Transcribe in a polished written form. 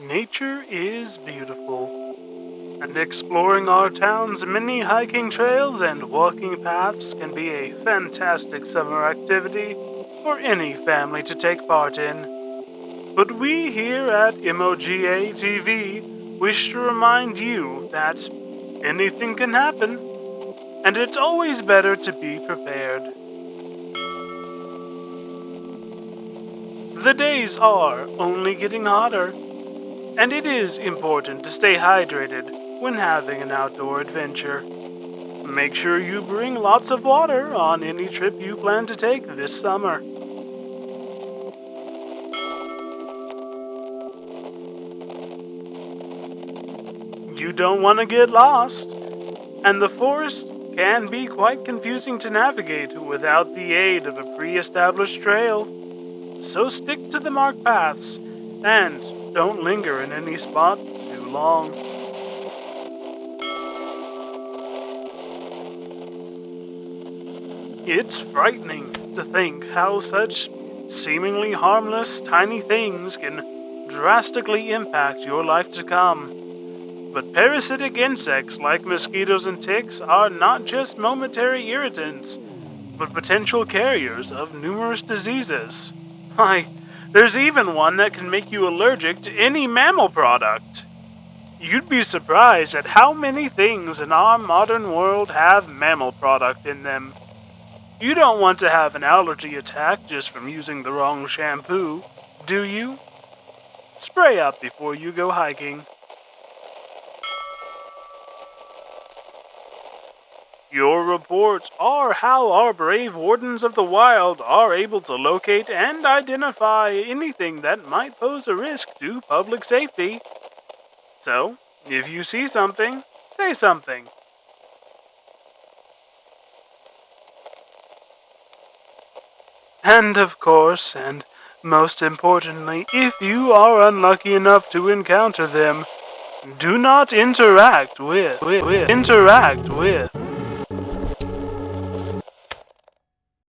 Nature is beautiful, and exploring our town's many hiking trails and walking paths can be a fantastic summer activity for any family to take part in. But we here at MOGA TV wish to remind you that anything can happen, and it's always better to be prepared. The days are only getting hotter, and it is important to stay hydrated when having an outdoor adventure. Make sure you bring lots of water on any trip you plan to take this summer. You don't want to get lost, and the forest can be quite confusing to navigate without the aid of a pre-established trail. So stick to the marked paths, and don't linger in any spot too long. It's frightening to think how such seemingly harmless tiny things can drastically impact your life to come. But parasitic insects like mosquitos and ticks are not just momentary irritants, but potential carriers of numerous diseases. Why, there's even one that can make you allergic to any mammal product. You'd be surprised at how many things in our modern world have mammal product in them. You don't want to have an allergy attack just from using the wrong shampoo, do you? Spray up before you go hiking. Your reports are how our brave wardens of the wild are able to locate and identify anything that might pose a risk to public safety. So, if you see something, say something. And of course, and most importantly, if you are unlucky enough to encounter them, do not interact with